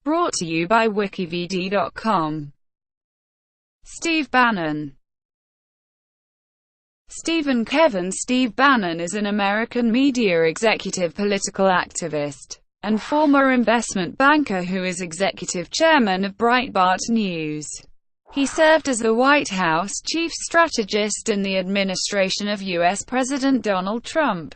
Brought to you by Wikivd.com. Steve Bannon. Stephen Kevin Steve Bannon is an American media executive, political activist, and former investment banker who is executive chairman of Breitbart News. He served as the White House chief strategist in the administration of U.S. President Donald Trump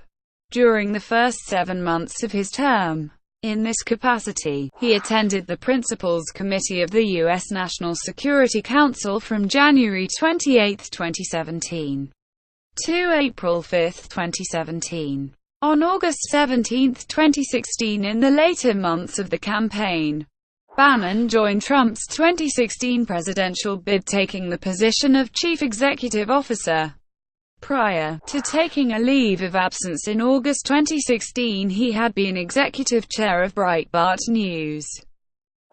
during the first 7 months of his term. In this capacity, he attended the Principals Committee of the U.S. National Security Council from January 28, 2017 to April 5, 2017. On August 17, 2016, in the later months of the campaign, Bannon joined Trump's 2016 presidential bid, taking the position of chief executive officer. Prior to taking a leave of absence in August 2016, he had been executive chair of Breitbart News,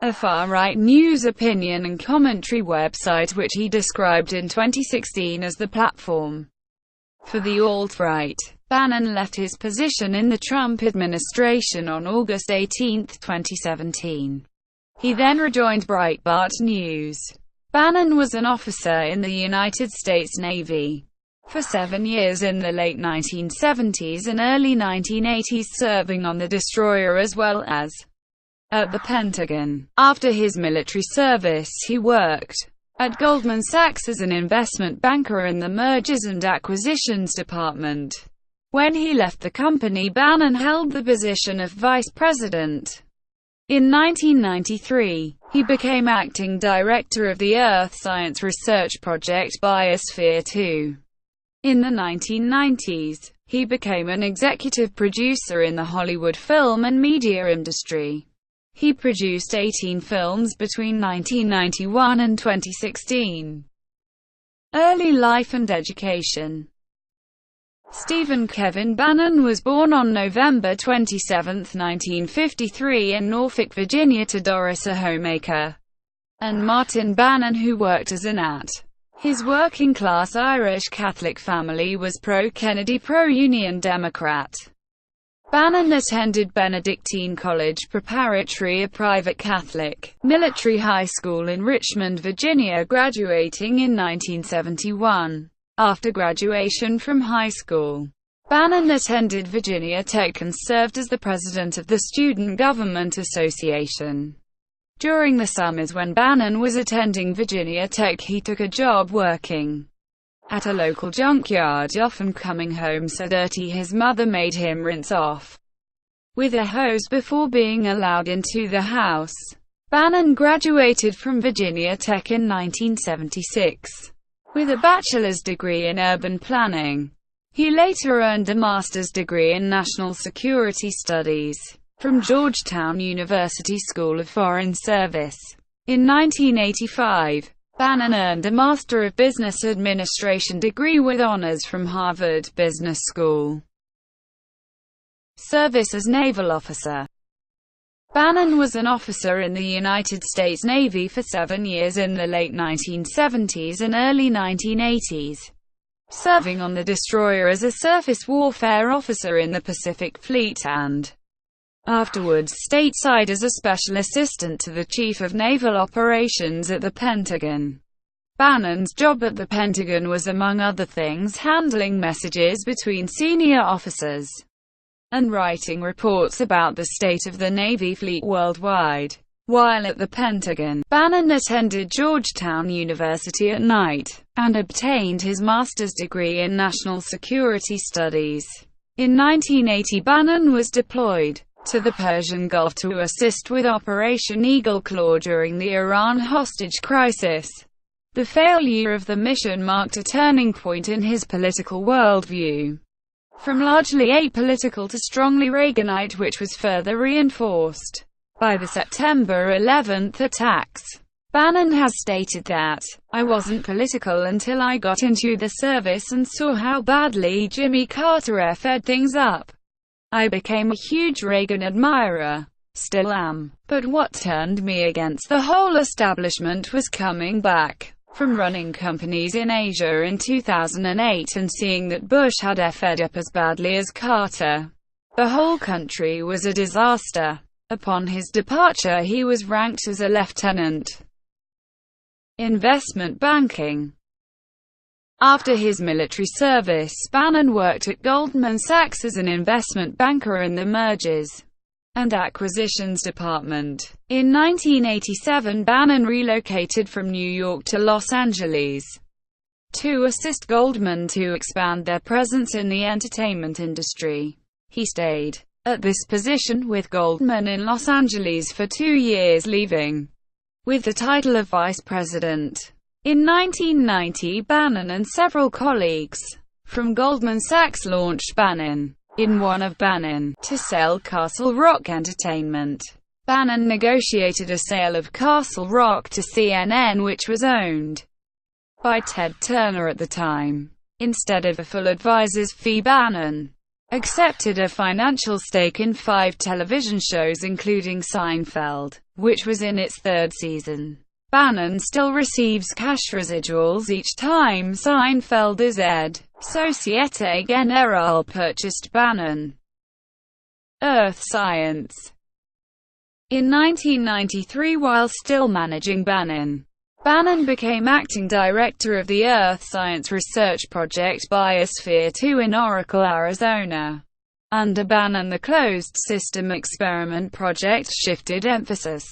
a far-right news opinion and commentary website which he described in 2016 as the platform for the alt-right. Bannon left his position in the Trump administration on August 18, 2017. He then rejoined Breitbart News. Bannon was an officer in the United States Navy for 7 years in the late 1970s and early 1980s, serving on the destroyer as well as at the Pentagon. After his military service, he worked at Goldman Sachs as an investment banker in the Mergers and Acquisitions department. When he left the company, Bannon held the position of vice president. In 1993, he became acting director of the Earth Science Research Project Biosphere 2. In the 1990s, he became an executive producer in the Hollywood film and media industry. He produced 18 films between 1991 and 2016. Early life and education. Stephen Kevin Bannon was born on November 27, 1953 in Norfolk, Virginia, to Doris, a homemaker, and Martin Bannon, who worked as an at. His working-class Irish Catholic family was pro-Kennedy, pro-Union Democrat. Bannon attended Benedictine College Preparatory, a private Catholic military high school in Richmond, Virginia, graduating in 1971. After graduation from high school, Bannon attended Virginia Tech and served as the president of the Student Government Association. During the summers when Bannon was attending Virginia Tech, he took a job working at a local junkyard, often coming home so dirty his mother made him rinse off with a hose before being allowed into the house. Bannon graduated from Virginia Tech in 1976 with a bachelor's degree in urban planning. He later earned a master's degree in national security studies from Georgetown University School of Foreign Service. In 1985, Bannon earned a Master of Business Administration degree with honors from Harvard Business School. Service as naval officer. Bannon was an officer in the United States Navy for 7 years in the late 1970s and early 1980s, serving on the destroyer as a surface warfare officer in the Pacific Fleet and afterwards stateside as a special assistant to the Chief of Naval Operations at the Pentagon. Bannon's job at the Pentagon was, among other things, handling messages between senior officers and writing reports about the state of the Navy fleet worldwide. While at the Pentagon, Bannon attended Georgetown University at night, and obtained his master's degree in national security studies. In 1980, Bannon was deployed to the Persian Gulf to assist with Operation Eagle Claw during the Iran hostage crisis. The failure of the mission marked a turning point in his political worldview, from largely apolitical to strongly Reaganite, which was further reinforced by the September 11th attacks. Bannon has stated that, "I wasn't political until I got into the service and saw how badly Jimmy Carter effed things up. I became a huge Reagan admirer. Still am. But what turned me against the whole establishment was coming back from running companies in Asia in 2008 and seeing that Bush had effed up as badly as Carter. The whole country was a disaster. Upon his departure he was ranked as a lieutenant. Investment banking. After his military service, Bannon worked at Goldman Sachs as an investment banker in the mergers and acquisitions department. In 1987, Bannon relocated from New York to Los Angeles to assist Goldman to expand their presence in the entertainment industry. He stayed at this position with Goldman in Los Angeles for 2 years, leaving with the title of vice president. In 1990, Bannon and several colleagues from Goldman Sachs launched Bannon in one of Bannon to sell Castle Rock Entertainment. Bannon negotiated a sale of Castle Rock to CNN, which was owned by Ted Turner at the time. Instead of a full advisor's fee, Bannon accepted a financial stake in 5 television shows, including Seinfeld, which was in its 3rd season. Bannon still receives cash residuals each time Seinfeld is aired. Societe Generale purchased Bannon. Earth Science. In 1993, while still managing Bannon, Bannon became acting director of the Earth Science Research Project Biosphere 2 in Oracle, Arizona. Under Bannon, the Closed System Experiment Project shifted emphasis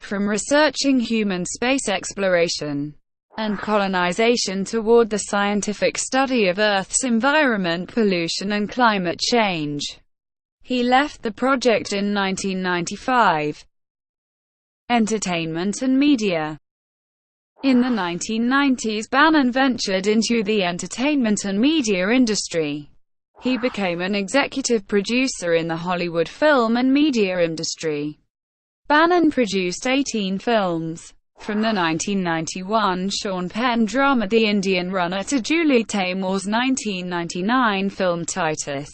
from researching human space exploration and colonization toward the scientific study of Earth's environment, pollution and climate change. He left the project in 1995. Entertainment and media. In the 1990s, Bannon ventured into the entertainment and media industry. He became an executive producer in the Hollywood film and media industry. Bannon produced 18 films, from the 1991 Sean Penn drama The Indian Runner to Julie Taymor's 1999 film Titus.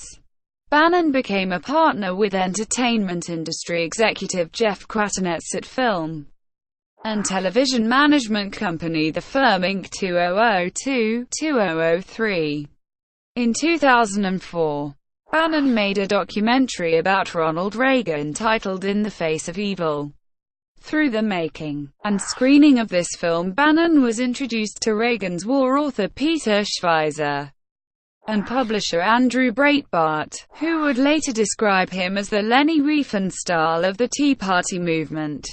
Bannon became a partner with entertainment industry executive Jeff Kwatinetz at film and television management company The Firm Inc. 2002-2003. In 2004, Bannon made a documentary about Ronald Reagan titled In the Face of Evil. Through the making and screening of this film, Bannon was introduced to Reagan's war author Peter Schweizer and publisher Andrew Breitbart, who would later describe him as the Leni Riefenstahl of the Tea Party movement.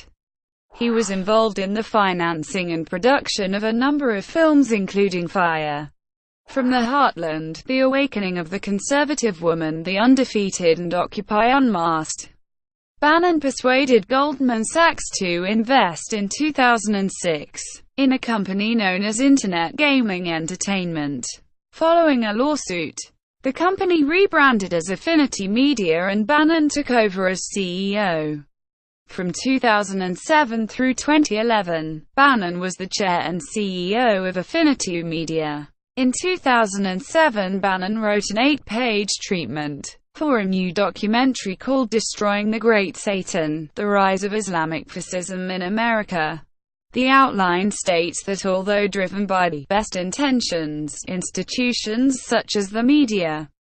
He was involved in the financing and production of a number of films, including Fire from the Heartland, The Awakening of the Conservative Woman, The Undefeated and Occupy Unmasked. Bannon persuaded Goldman Sachs to invest in 2006 in a company known as Internet Gaming Entertainment. Following a lawsuit, the company rebranded as Affinity Media and Bannon took over as CEO. From 2007 through 2011, Bannon was the chair and CEO of Affinity Media. In 2007, Bannon wrote an 8-page treatment for a new documentary called Destroying the Great Satan: The Rise of Islamic Fascism in America. The outline states that although driven by the best intentions, institutions such as the media,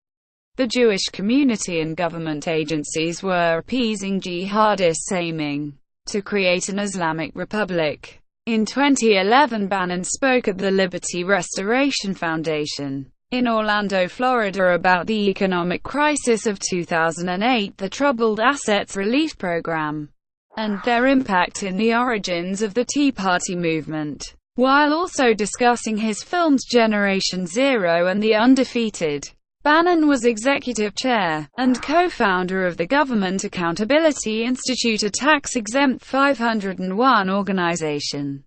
the Jewish community and government agencies were appeasing jihadists aiming to create an Islamic republic. In 2011, Bannon spoke at the Liberty Restoration Foundation in Orlando, Florida about the economic crisis of 2008, the Troubled Assets Relief Program, and their impact in the origins of the Tea Party movement, while also discussing his films Generation Zero and The Undefeated. Bannon was executive chair and co-founder of the Government Accountability Institute, a tax-exempt 501 organization,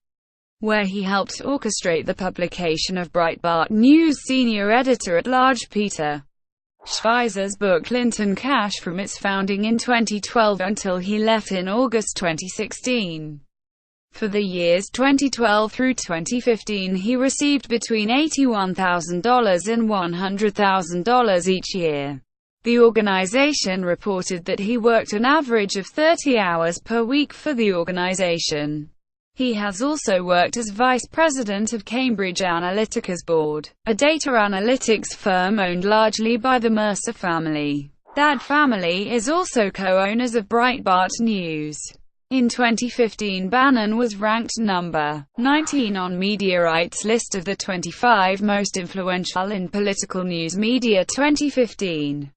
where he helped orchestrate the publication of Breitbart News' senior editor-at-large Peter Schweizer's book Clinton Cash from its founding in 2012 until he left in August 2016. For the years 2012 through 2015, he received between $81,000 and $100,000 each year. The organization reported that he worked an average of 30 hours per week for the organization. He has also worked as vice president of Cambridge Analytica's board, a data analytics firm owned largely by the Mercer family. That family is also co-owners of Breitbart News. In 2015, Bannon was ranked number 19 on Mediarite's list of the 25 most influential in political news media 2015.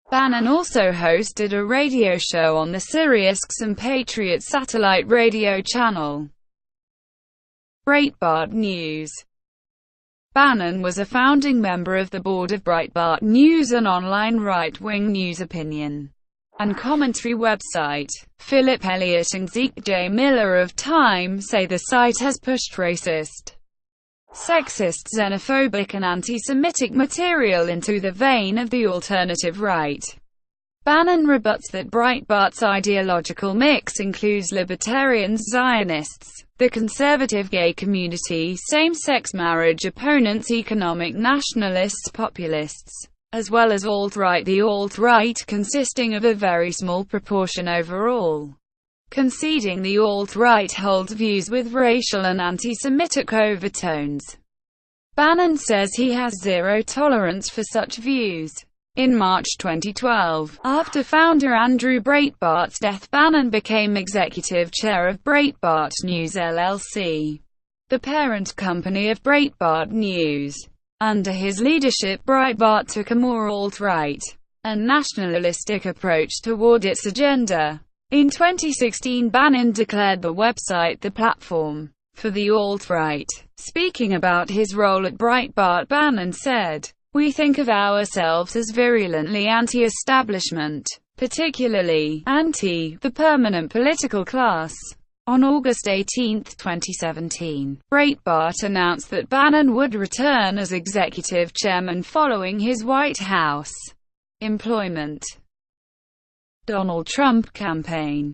Bannon also hosted a radio show on the SiriusXM Patriot satellite radio channel. Breitbart News. Bannon was a founding member of the board of Breitbart News, an online right-wing news opinion and commentary website. Philip Elliott and Zeke J. Miller of Time say the site has pushed racist, sexist, xenophobic and anti-Semitic material into the vein of the alternative right. Bannon rebuts that Breitbart's ideological mix includes libertarians, Zionists, the conservative gay community, same-sex marriage opponents, economic nationalists, populists, as well as alt-right, the alt-right consisting of a very small proportion overall. Conceding the alt-right holds views with racial and anti-Semitic overtones. Bannon says he has zero tolerance for such views. In March 2012, after founder Andrew Breitbart's death, Bannon became executive chair of Breitbart News LLC, the parent company of Breitbart News. Under his leadership, Breitbart took a more alt-right and nationalistic approach toward its agenda. In 2016, Bannon declared the website the platform for the alt-right. Speaking about his role at Breitbart, Bannon said, "We think of ourselves as virulently anti-establishment, particularly anti the permanent political class." On August 18, 2017, Breitbart announced that Bannon would return as executive chairman following his White House employment. Donald Trump campaign.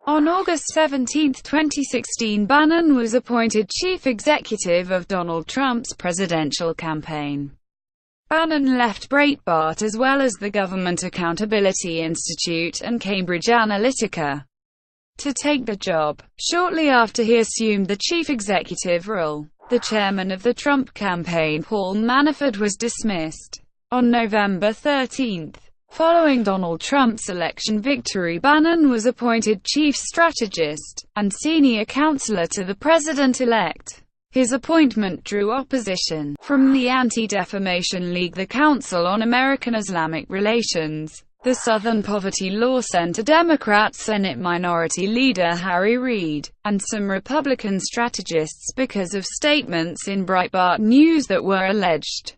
On August 17, 2016, Bannon was appointed chief executive of Donald Trump's presidential campaign. Bannon left Breitbart as well as the Government Accountability Institute and Cambridge Analytica to take the job. Shortly after he assumed the chief executive role, the chairman of the Trump campaign, Paul Manafort, was dismissed. On November 13, following Donald Trump's election victory, Bannon was appointed chief strategist and senior counselor to the president-elect. His appointment drew opposition from the Anti-Defamation League, the Council on American-Islamic Relations, the Southern Poverty Law Center, Democrat Senate Minority Leader Harry Reid, and some Republican strategists because of statements in Breitbart News that were alleged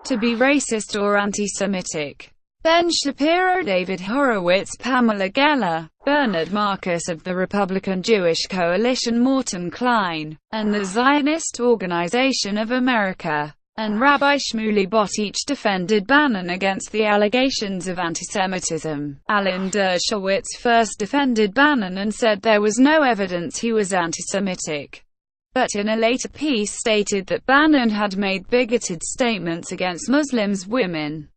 to be racist or anti-Semitic. Ben Shapiro, David Horowitz, Pamela Geller, Bernard Marcus of the Republican Jewish Coalition, Morton Klein, and the Zionist Organization of America, and Rabbi Shmuley Bott each defended Bannon against the allegations of antisemitism. Alan Dershowitz first defended Bannon and said there was no evidence he was antisemitic, but in a later piece stated that Bannon had made bigoted statements against Muslims, women,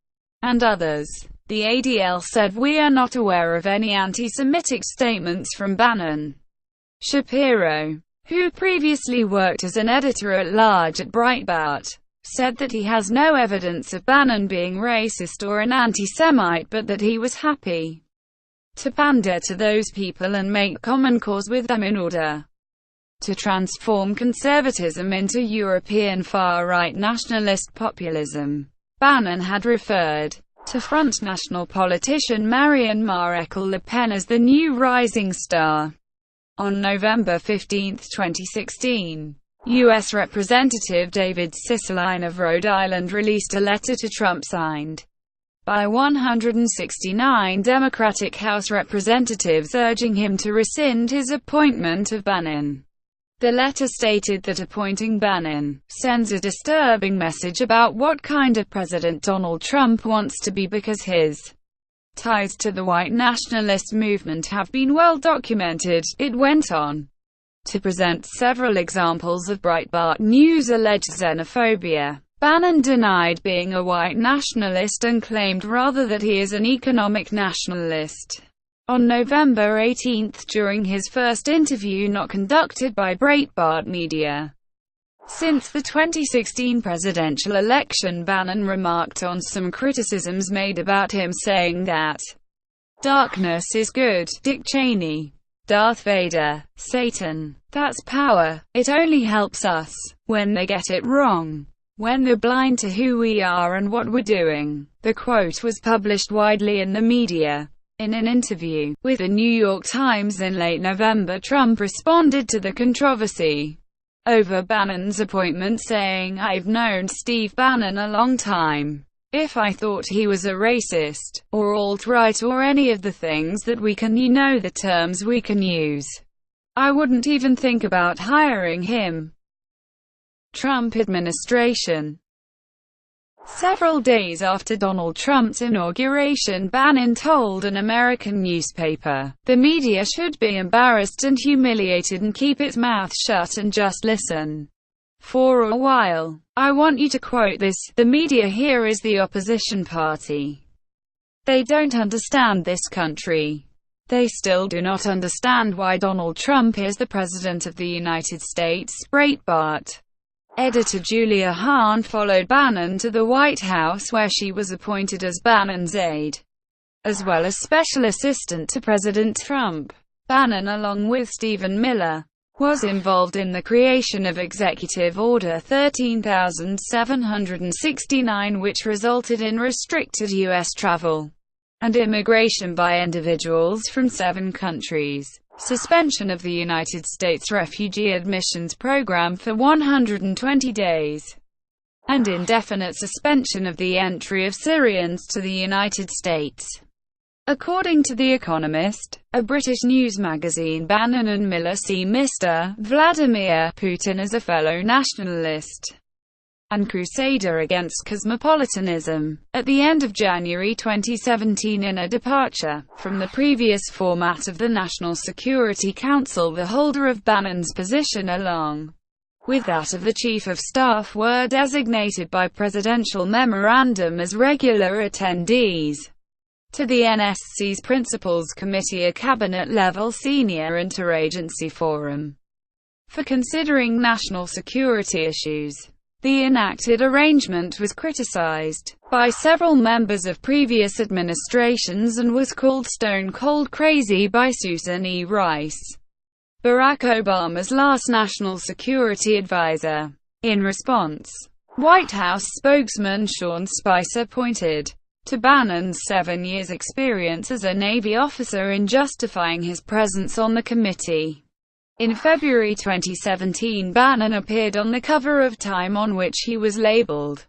and others. The ADL said, "We are not aware of any anti-Semitic statements from Bannon." Shapiro, who previously worked as an editor-at-large at Breitbart, said that he has no evidence of Bannon being racist or an anti-Semite, but that he was happy to pander to those people and make common cause with them in order to transform conservatism into European far-right nationalist populism. Bannon had referred to Front National politician Marianne Maréchal Le Pen as the new rising star. On November 15, 2016, U.S. Representative David Cicilline of Rhode Island released a letter to Trump signed by 169 Democratic House representatives urging him to rescind his appointment of Bannon. The letter stated that appointing Bannon sends a disturbing message about what kind of president Donald Trump wants to be, because his ties to the white nationalist movement have been well documented. It went on to present several examples of Breitbart News' alleged xenophobia. Bannon denied being a white nationalist and claimed rather that he is an economic nationalist. On November 18, during his first interview not conducted by Breitbart Media, Since the 2016 presidential election, Bannon remarked on some criticisms made about him, saying that darkness is good, Dick Cheney, Darth Vader, Satan. That's power. It only helps us when they get it wrong, when they're blind to who we are and what we're doing. The quote was published widely in the media. In an interview with the New York Times in late November, Trump responded to the controversy over Bannon's appointment, saying, "I've known Steve Bannon a long time. If I thought he was a racist, or alt-right, or any of the things that we can, the terms we can use, I wouldn't even think about hiring him." Trump administration. Several days after Donald Trump's inauguration, Bannon told an American newspaper, "The media should be embarrassed and humiliated and keep its mouth shut and just listen for a while. I want you to quote this: the media here is the opposition party. They don't understand this country. They still do not understand why Donald Trump is the President of the United States." Breitbart editor Julia Hahn followed Bannon to the White House, where she was appointed as Bannon's aide, as well as special assistant to President Trump. Bannon, along with Stephen Miller, was involved in the creation of Executive Order 13,769, which resulted in restricted U.S. travel and immigration by individuals from 7 countries, suspension of the United States refugee admissions program for 120 days, and indefinite suspension of the entry of Syrians to the United States. According to The Economist, a British news magazine, Bannon and Miller see Mr. Vladimir Putin as a fellow nationalist and crusader against cosmopolitanism. At the end of January 2017, in a departure from the previous format of the National Security Council, the holder of Bannon's position along with that of the Chief of Staff were designated by presidential memorandum as regular attendees to the NSC's Principals Committee, a cabinet-level senior interagency forum for considering national security issues. The enacted arrangement was criticized by several members of previous administrations and was called "stone cold crazy" by Susan E. Rice, Barack Obama's last national security advisor. In response, White House spokesman Sean Spicer pointed to Bannon's 7 years' experience as a Navy officer in justifying his presence on the committee. In February 2017, Bannon appeared on the cover of Time, on which he was labeled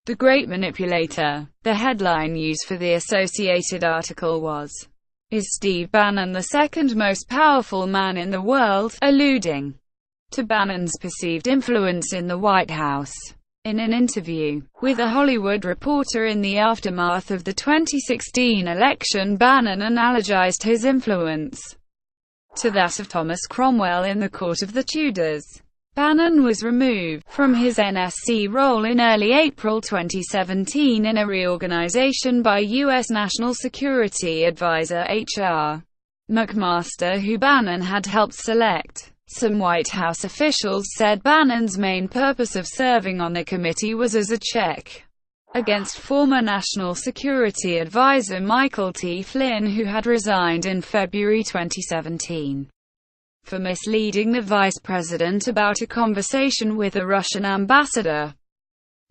"The Great Manipulator." The headline news for the associated article was, "Is Steve Bannon the second most powerful man in the world?" alluding to Bannon's perceived influence in the White House. In an interview with a Hollywood Reporter in the aftermath of the 2016 election, Bannon analogized his influence to that of Thomas Cromwell in the court of the Tudors. Bannon was removed from his NSC role in early April 2017 in a reorganization by U.S. National Security Advisor H.R. McMaster, who Bannon had helped select. Some White House officials said Bannon's main purpose of serving on the committee was as a check against former National Security Advisor Michael T. Flynn, who had resigned in February 2017 for misleading the vice president about a conversation with a Russian ambassador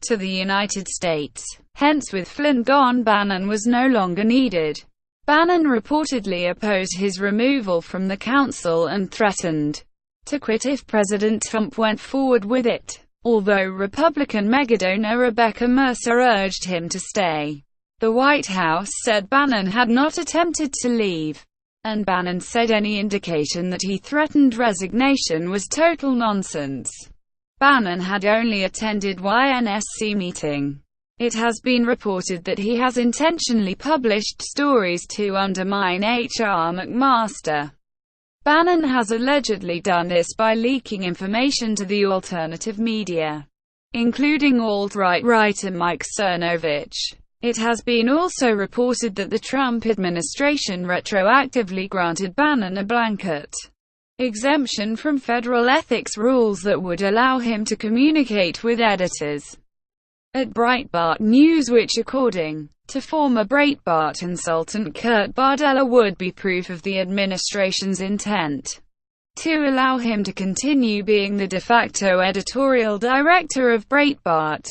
to the United States. Hence, with Flynn gone, Bannon was no longer needed. Bannon reportedly opposed his removal from the council and threatened to quit if President Trump went forward with it, although Republican megadonor Rebecca Mercer urged him to stay. The White House said Bannon had not attempted to leave, and Bannon said any indication that he threatened resignation was total nonsense. Bannon had only attended one NSC meeting. It has been reported that he has intentionally published stories to undermine H.R. McMaster. Bannon has allegedly done this by leaking information to the alternative media, including alt-right writer Mike Cernovich. It has been also reported that the Trump administration retroactively granted Bannon a blanket exemption from federal ethics rules that would allow him to communicate with editors at Breitbart News, which according to former Breitbart consultant Kurt Bardella would be proof of the administration's intent to allow him to continue being the de facto editorial director of Breitbart.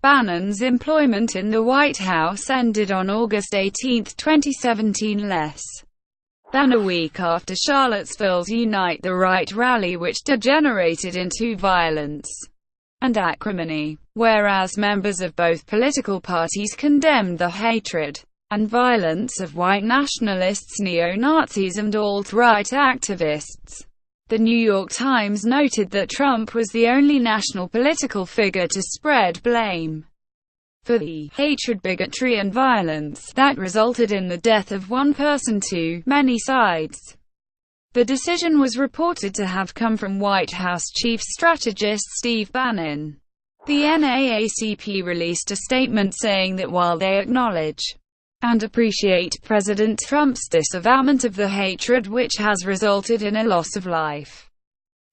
Bannon's employment in the White House ended on August 18, 2017, less than a week after Charlottesville's Unite the Right rally, which degenerated into violence and acrimony, whereas members of both political parties condemned the hatred and violence of white nationalists, neo-Nazis, and alt-right activists. The New York Times noted that Trump was the only national political figure to spread blame for the hatred, bigotry, and violence that resulted in the death of one person to many sides. The decision was reported to have come from White House chief strategist Steve Bannon. The NAACP released a statement saying that while they acknowledge and appreciate President Trump's disavowalment of the hatred which has resulted in a loss of life,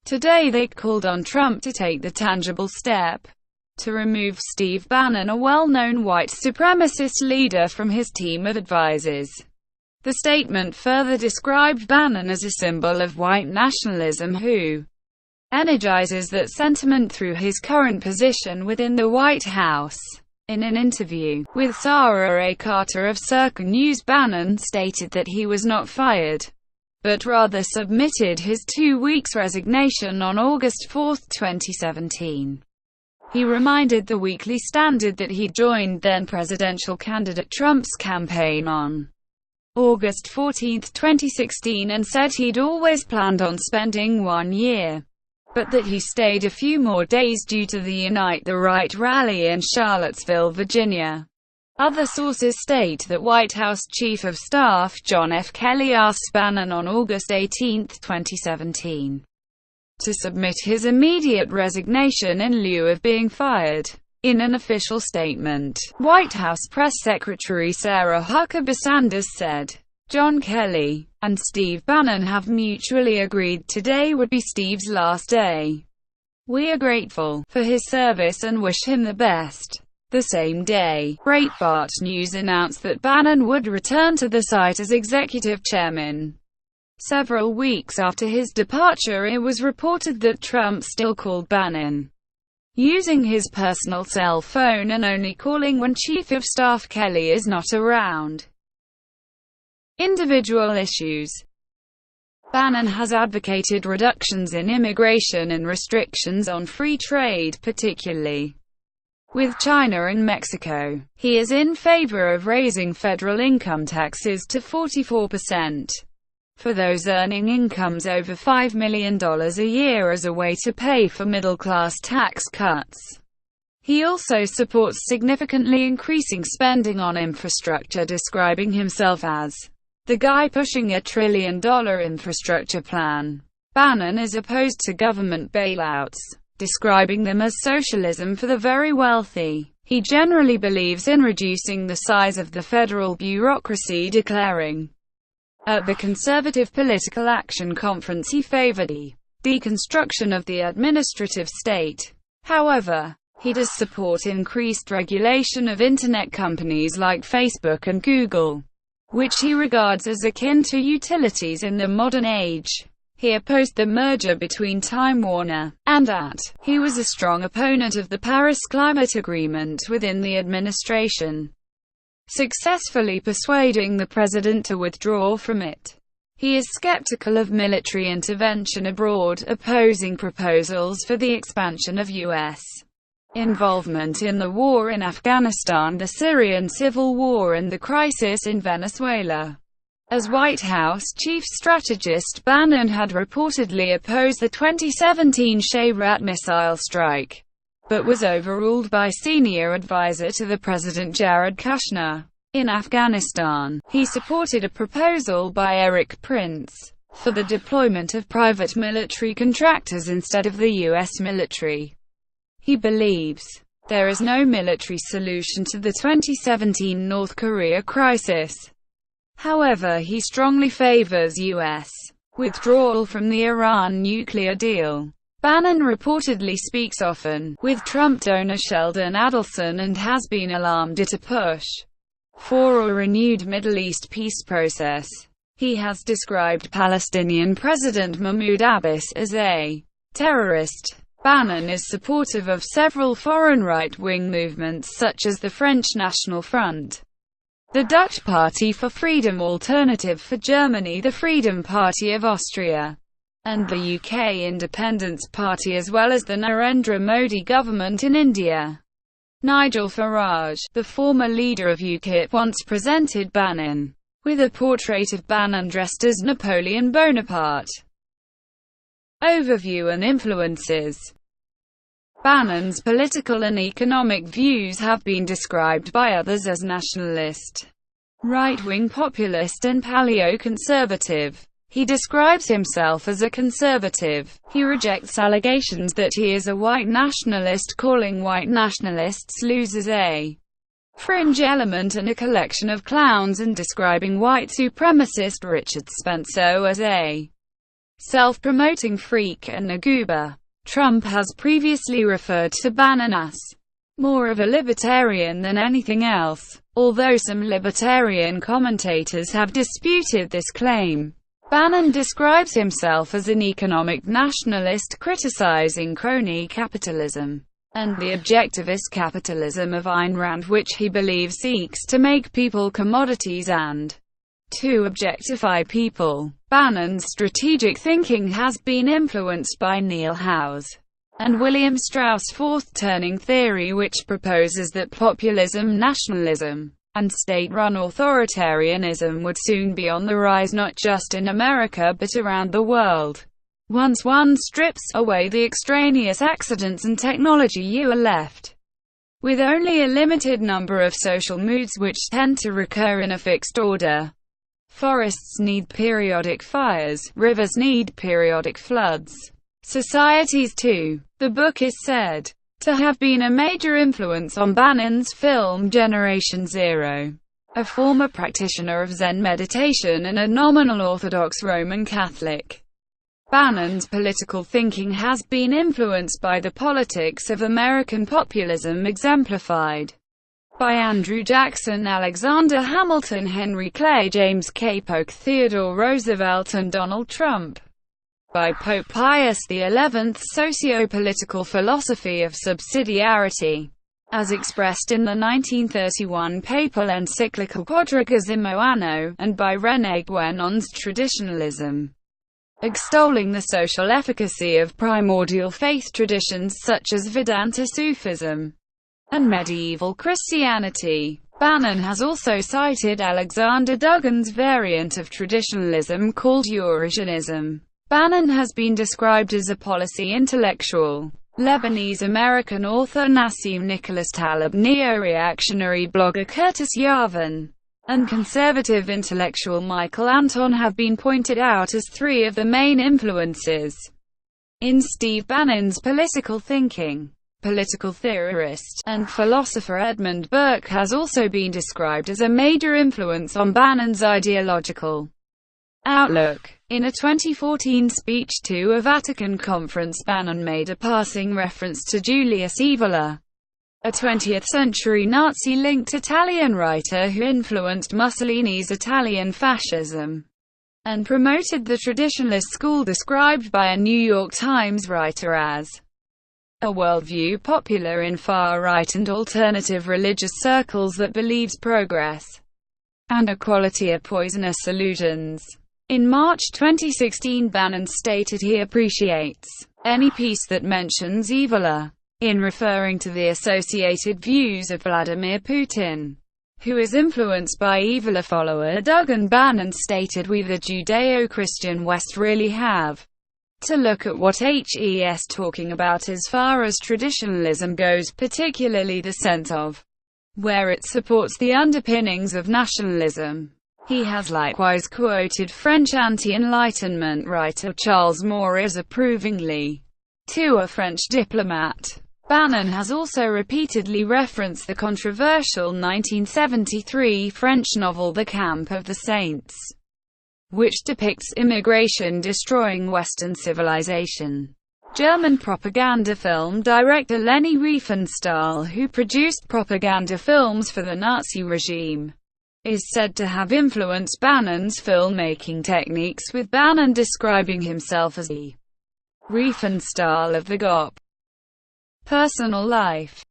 today they called on Trump to take the tangible step to remove Steve Bannon, a well-known white supremacist leader, from his team of advisors. The statement further described Bannon as a symbol of white nationalism who energizes that sentiment through his current position within the White House. In an interview with Sarah A. Carter of Circa News, Bannon stated that he was not fired, but rather submitted his 2 weeks resignation on August 4, 2017. He reminded the Weekly Standard that he joined then-presidential candidate Trump's campaign on August 14, 2016, and said he'd always planned on spending 1 year, but that he stayed a few more days due to the Unite the Right rally in Charlottesville, Virginia. Other sources state that White House Chief of Staff John F. Kelly asked Bannon on August 18, 2017, to submit his immediate resignation in lieu of being fired. In an official statement, White House Press Secretary Sarah Huckabee Sanders said, "John Kelly and Steve Bannon have mutually agreed today would be Steve's last day. We are grateful for his service and wish him the best." The same day, Breitbart News announced that Bannon would return to the site as executive chairman. Several weeks after his departure, it was reported that Trump still called Bannon using his personal cell phone and only calling when Chief of Staff Kelly is not around. Individual issues. Bannon has advocated reductions in immigration and restrictions on free trade, particularly with China and Mexico. He is in favor of raising federal income taxes to 44% for those earning incomes over $5 million a year as a way to pay for middle-class tax cuts. He also supports significantly increasing spending on infrastructure, describing himself as the guy pushing $1 trillion infrastructure plan. Bannon is opposed to government bailouts, describing them as socialism for the very wealthy. He generally believes in reducing the size of the federal bureaucracy, declaring at the Conservative Political Action Conference he favored the deconstruction of the administrative state. However, he does support increased regulation of Internet companies like Facebook and Google, which he regards as akin to utilities in the modern age. He opposed the merger between Time Warner and AT. He was a strong opponent of the Paris Climate Agreement within the administration, successfully persuading the president to withdraw from it. He is skeptical of military intervention abroad, opposing proposals for the expansion of U.S. involvement in the war in Afghanistan, the Syrian civil war, and the crisis in Venezuela. As White House chief strategist, Bannon had reportedly opposed the 2017 Shayrat missile strike, but was overruled by senior advisor to the president Jared Kushner. In Afghanistan, he supported a proposal by Erik Prince for the deployment of private military contractors instead of the U.S. military. He believes there is no military solution to the 2017 North Korea crisis. However, he strongly favors U.S. withdrawal from the Iran nuclear deal. Bannon reportedly speaks often with Trump donor Sheldon Adelson and has been alarmed at a push for a renewed Middle East peace process. He has described Palestinian President Mahmoud Abbas as a terrorist. Bannon is supportive of several foreign right-wing movements such as the French National Front, the Dutch Party for Freedom, Alternative for Germany, the Freedom Party of Austria, and the UK Independence Party, as well as the Narendra Modi government in India. Nigel Farage, the former leader of UKIP, once presented Bannon with a portrait of Bannon dressed as Napoleon Bonaparte. Overview and influences. Bannon's political and economic views have been described by others as nationalist, right-wing populist and paleo-conservative. He describes himself as a conservative. He rejects allegations that he is a white nationalist, calling white nationalists losers, a fringe element and a collection of clowns, and describing white supremacist Richard Spencer as a self-promoting freak and a goober. Trump has previously referred to Bannon as more of a libertarian than anything else, although some libertarian commentators have disputed this claim. Bannon describes himself as an economic nationalist, criticizing crony capitalism and the objectivist capitalism of Ayn Rand, which he believes seeks to make people commodities and to objectify people. Bannon's strategic thinking has been influenced by Neil Howes and William Strauss' fourth turning theory, which proposes that populism, nationalism, and state-run authoritarianism would soon be on the rise, not just in America but around the world. Once one strips away the extraneous accidents and technology, you are left with only a limited number of social moods which tend to recur in a fixed order. Forests need periodic fires, rivers need periodic floods. Societies too. The book is said to have been a major influence on Bannon's film Generation Zero. A former practitioner of Zen meditation and a nominal Orthodox Roman Catholic, Bannon's political thinking has been influenced by the politics of American populism, exemplified by Andrew Jackson, Alexander Hamilton, Henry Clay, James K. Polk, Theodore Roosevelt, and Donald Trump. By Pope Pius XI's socio-political philosophy of subsidiarity, as expressed in the 1931 papal encyclical Quadragesimo Anno, and by René Guénon's traditionalism, extolling the social efficacy of primordial faith traditions such as Vedanta Sufism and medieval Christianity. Bannon has also cited Alexander Dugin's variant of traditionalism called Eurasianism. Bannon has been described as a policy intellectual. Lebanese-American author Nassim Nicholas Taleb, neo-reactionary blogger Curtis Yarvin, and conservative intellectual Michael Anton have been pointed out as three of the main influences in Steve Bannon's political thinking. Political theorist and philosopher Edmund Burke has also been described as a major influence on Bannon's ideological outlook. In a 2014 speech to a Vatican conference, Bannon made a passing reference to Julius Evola, a 20th-century Nazi-linked Italian writer who influenced Mussolini's Italian fascism and promoted the traditionalist school described by a New York Times writer as a worldview popular in far-right and alternative religious circles that believes progress and equality are poisonous illusions. In March 2016, Bannon stated he appreciates any piece that mentions Evola, in referring to the associated views of Vladimir Putin, who is influenced by Evola follower Dugan. Bannon stated, "We the Judeo-Christian West really have to look at what he's talking about as far as traditionalism goes, particularly the sense of where it supports the underpinnings of nationalism." He has likewise quoted French anti-Enlightenment writer Charles Maurras approvingly to a French diplomat. Bannon has also repeatedly referenced the controversial 1973 French novel The Camp of the Saints, which depicts immigration destroying Western civilization. German propaganda film director Leni Riefenstahl, who produced propaganda films for the Nazi regime, is said to have influenced Bannon's filmmaking techniques, with Bannon describing himself as the Riefenstahl of the GOP. Personal life.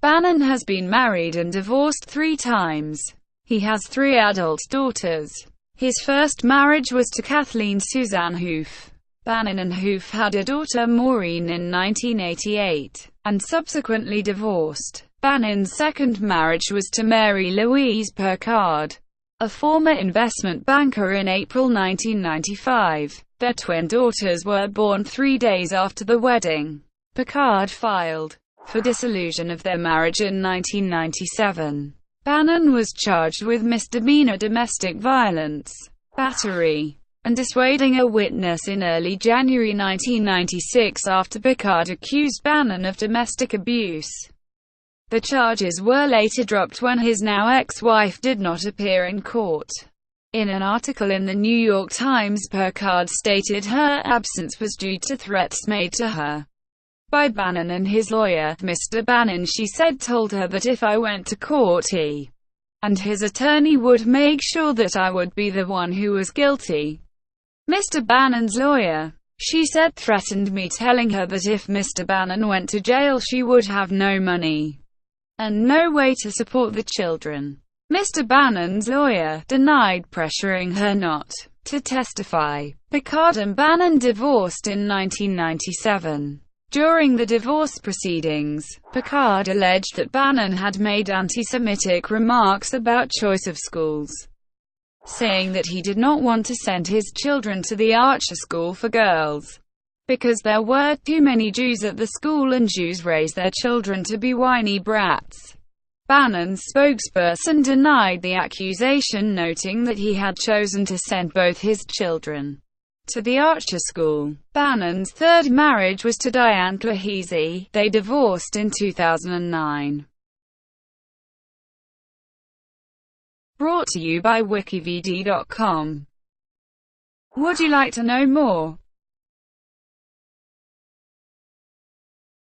Bannon has been married and divorced 3 times. He has 3 adult daughters. His first marriage was to Kathleen Suzanne Hoof. Bannon and Hoof had a daughter, Maureen, in 1988, and subsequently divorced. Bannon's second marriage was to Mary Louise Picard, a former investment banker, in April 1995. Their twin daughters were born 3 days after the wedding. Picard filed for dissolution of their marriage in 1997. Bannon was charged with misdemeanor domestic violence, battery, and dissuading a witness in early January 1996 after Picard accused Bannon of domestic abuse. The charges were later dropped when his now ex-wife did not appear in court. In an article in the New York Times, Picard stated her absence was due to threats made to her by Bannon and his lawyer. Mr. Bannon, she said, told her that if I went to court, he and his attorney would make sure that I would be the one who was guilty. Mr. Bannon's lawyer, she said, threatened me, telling her that if Mr. Bannon went to jail, she would have no money and no way to support the children. Mr. Bannon's lawyer denied pressuring her not to testify. Picard and Bannon divorced in 1997. During the divorce proceedings, Picard alleged that Bannon had made anti-Semitic remarks about choice of schools, saying that he did not want to send his children to the Archer School for Girls because there were too many Jews at the school and Jews raise their children to be whiny brats. Bannon's spokesperson denied the accusation, noting that he had chosen to send both his children to the Archer School. Bannon's third marriage was to Diane Klahese. They divorced in 2009. Brought to you by wikivd.com. Would you like to know more?